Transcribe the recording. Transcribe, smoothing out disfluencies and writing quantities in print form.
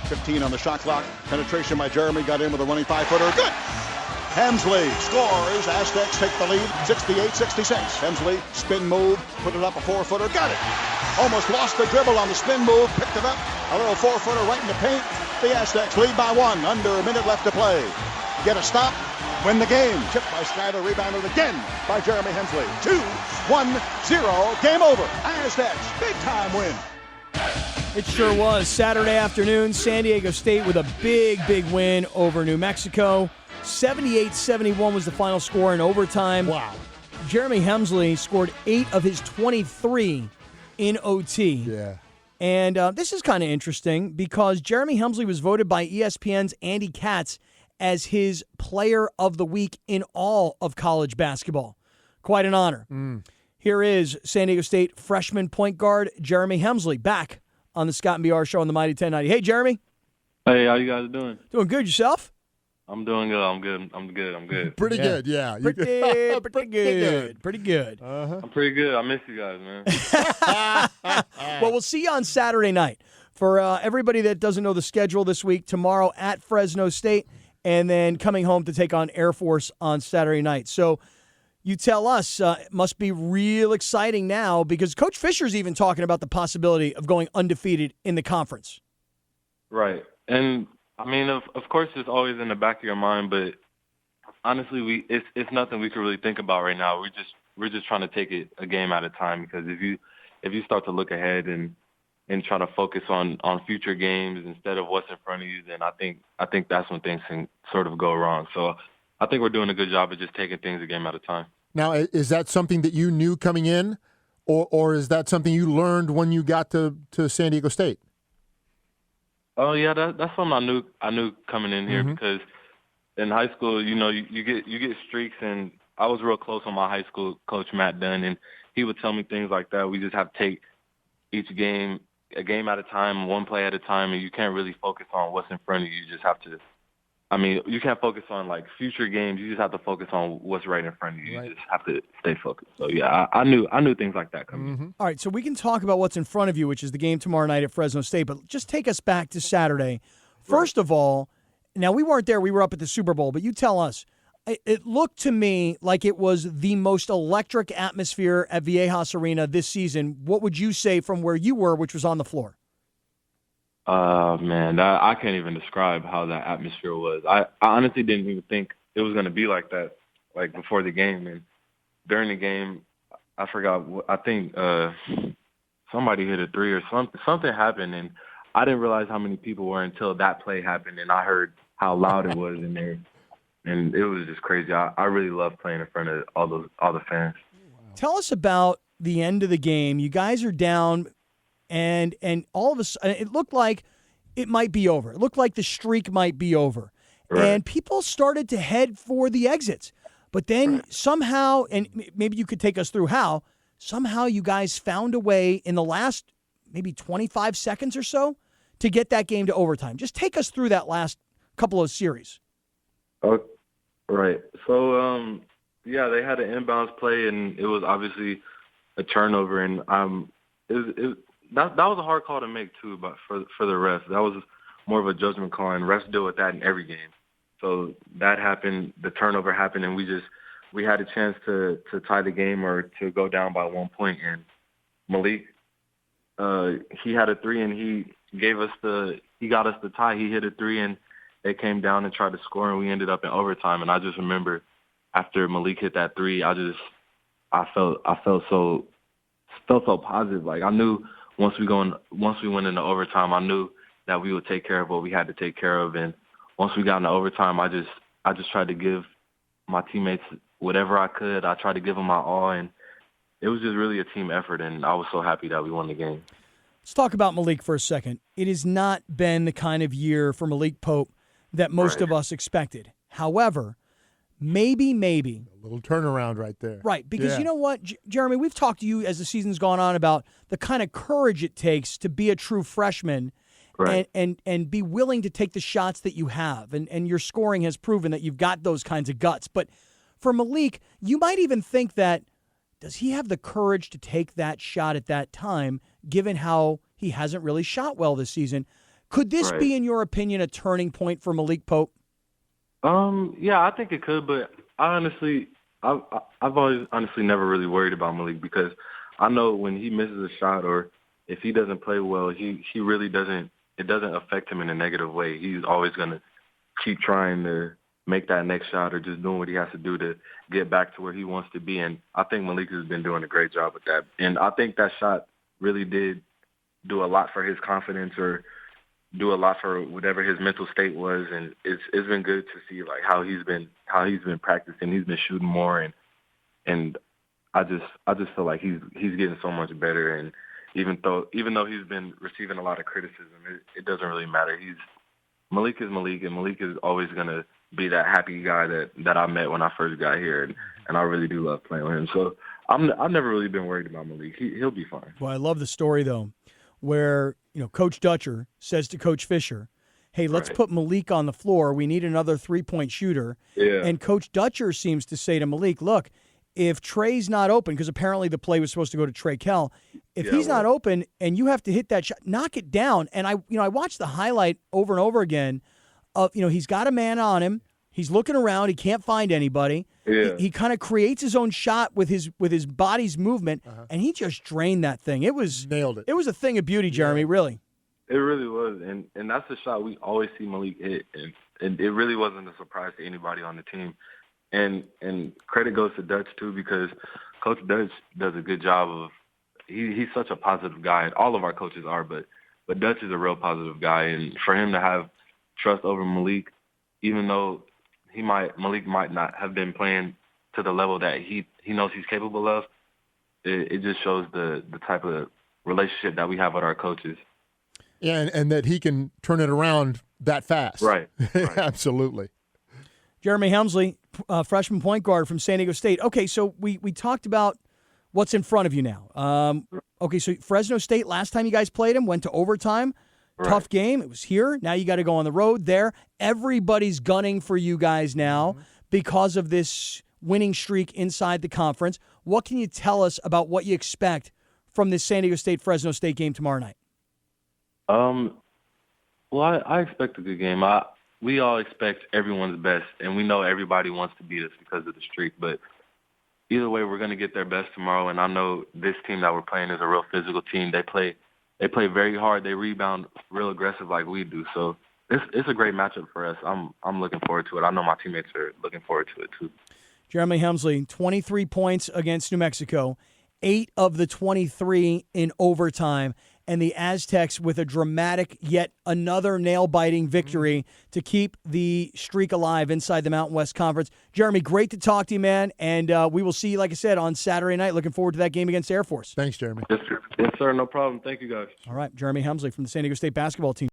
15 on the shot clock. Penetration by Jeremy. Got in with a running 5-footer. Good! Hemsley scores. Aztecs take the lead, 68-66. Hemsley, spin move, put it up a 4-footer. Got it! Almost lost the dribble on the spin move. Picked it up. A little 4-footer right in the paint. The Aztecs lead by 1. Under a minute left to play. Get a stop. Win the game. Tipped by Snyder. Rebounded again by Jeremy Hemsley. 2-1-0. Game over. Aztecs. Big time win. It sure was. Saturday afternoon, San Diego State with a big win over New Mexico. 78-71 was the final score in overtime. Wow. Jeremy Hemsley scored 8 of his 23 in OT. Yeah. And this is kind of interesting because Jeremy Hemsley was voted by ESPN's Andy Katz as his player of the week in all of college basketball. Quite an honor. Here is San Diego State freshman point guard Jeremy Hemsley back on the Scott and BR Show on the Mighty 1090. Hey, Jeremy. Hey, how you guys doing? Doing good yourself? I'm doing good. I'm good. Pretty good, yeah. Pretty good. Pretty good. I'm pretty good. I miss you guys, man. Well, we'll see you on Saturday night. For everybody that doesn't know the schedule this week, tomorrow at Fresno State, and then coming home to take on Air Force on Saturday night. So you tell us, it must be real exciting now because Coach Fisher's even talking about the possibility of going undefeated in the conference. Right. And, I mean, of course it's always in the back of your mind, but honestly, it's nothing we can really think about right now. We're just trying to take it a game at a time because if you start to look ahead and try to focus on future games instead of what's in front of you, then I think that's when things can sort of go wrong. So I think we're doing a good job of just taking things a game at a time. Now, is that something that you knew coming in, or is that something you learned when you got to San Diego State? Oh yeah, that's something I knew coming in here because in high school, you get streaks, and I was real close with my high school coach Matt Dunn, and he would tell me things like that. We just have to take each game a game at a time, one play at a time, and you can't really focus on what's in front of you. You just have to. I mean, you can't focus on, like, future games. You just have to focus on what's right in front of you. You just have to stay focused. So, yeah, I knew things like that coming in. All right, so we can talk about what's in front of you, which is the game tomorrow night at Fresno State, but just take us back to Saturday. First of all, now we weren't there. We were up at the Super Bowl, but you tell us. It looked to me like it was the most electric atmosphere at Viejas Arena this season. What would you say from where you were, which was on the floor? Man, I can't even describe how that atmosphere was. I honestly didn't even think it was going to be like that, like before the game. And during the game, I forgot. I think somebody hit a three or something happened, and I didn't realize how many people were until that play happened, and I heard how loud it was in there, and it was just crazy. I really love playing in front of all the fans. Tell us about the end of the game. You guys are down. And all of a sudden, it looked like it might be over. It looked like the streak might be over. Right. And people started to head for the exits. But then somehow, and maybe you could take us through how, somehow you guys found a way in the last maybe 25 seconds or so to get that game to overtime. Just take us through that last couple of series. Oh, right. So, yeah, they had an inbounds play, and it was obviously a turnover. And That was a hard call to make too, but for the refs, that was more of a judgment call, and refs deal with that in every game. So that happened, the turnover happened, and we had a chance to tie the game or to go down by 1 point. And Malik, he had a three, and he got us the tie. He hit a three, and they came down and tried to score, and we ended up in overtime. And I just remember after Malik hit that three, I felt so positive. Like I knew. Once we went into overtime, I knew that we would take care of what we had to take care of. And once we got into overtime, I just tried to give my teammates whatever I could. I tried to give them my all, and it was just really a team effort. And I was so happy that we won the game. Let's talk about Malik for a second. It has not been the kind of year for Malik Pope that most of us expected. However, maybe. A little turnaround right there. Right, because you know what, Jeremy, we've talked to you as the season's gone on about the kind of courage it takes to be a true freshman and be willing to take the shots that you have. And your scoring has proven that you've got those kinds of guts. But for Malik, you might even think that, does he have the courage to take that shot at that time, given how he hasn't really shot well this season? Could this Right. be, in your opinion, a turning point for Malik Pope? Yeah, I think it could, but I've always honestly never really worried about Malik because I know when he misses a shot or if he doesn't play well, he really doesn't. It doesn't affect him in a negative way. He's always gonna keep trying to make that next shot or just doing what he has to do to get back to where he wants to be. And I think Malik has been doing a great job with that. And I think that shot really did do a lot for his confidence or do a lot for whatever his mental state was. And it's been good to see like how he's been practicing. He's been shooting more and I just feel like he's getting so much better. And even though he's been receiving a lot of criticism, it doesn't really matter. Malik is Malik, and Malik is always gonna be that happy guy that I met when I first got here, and I really do love playing with him. So I've never really been worried about Malik. He'll be fine. Well, I love the story though, where Coach Dutcher says to Coach Fisher, "Hey, let's put Malik on the floor. We need another 3-point shooter." Yeah. And Coach Dutcher seems to say to Malik, "Look, if Trey's not open, because apparently the play was supposed to go to Trey Kell, if he's not open and you have to hit that shot, knock it down." And I watched the highlight over and over again of, he's got a man on him. He's looking around. He can't find anybody. Yeah. He kind of creates his own shot with his body's movement, and he just drained that thing. Nailed it. It was a thing of beauty, Jeremy, really. It really was, and that's the shot we always see Malik hit, and it really wasn't a surprise to anybody on the team. And credit goes to Dutch too because Coach Dutch does a good job of. He's such a positive guy, and all of our coaches are, but Dutch is a real positive guy, and for him to have trust over Malik, even though Malik might not have been playing to the level that he knows he's capable of, it just shows the type of relationship that we have with our coaches. Yeah, and that he can turn it around that fast. Right. Absolutely. Jeremy Hemsley, freshman point guard from San Diego State. Okay, so we talked about what's in front of you now. Okay, so Fresno State, last time you guys played him, went to overtime. Right. Tough game. It was here. Now you got to go on the road there. Everybody's gunning for you guys now because of this winning streak inside the conference. What can you tell us about what you expect from this San Diego State-Fresno State game tomorrow night? Well, I expect a good game. We all expect everyone's best, and we know everybody wants to beat us because of the streak. But either way, we're going to get their best tomorrow, and I know this team that we're playing is a real physical team. They play very hard. They rebound real aggressive like we do. So it's a great matchup for us. I'm looking forward to it. I know my teammates are looking forward to it too. Jeremy Hemsley, 23 points against New Mexico, 8 of the 23 in overtime, and the Aztecs with a dramatic yet another nail-biting victory to keep the streak alive inside the Mountain West Conference. Jeremy, great to talk to you, man, and we will see you, like I said, on Saturday night. Looking forward to that game against Air Force. Thanks, Jeremy. Yes, sir. No problem. Thank you, guys. All right, Jeremy Hemsley from the San Diego State basketball team.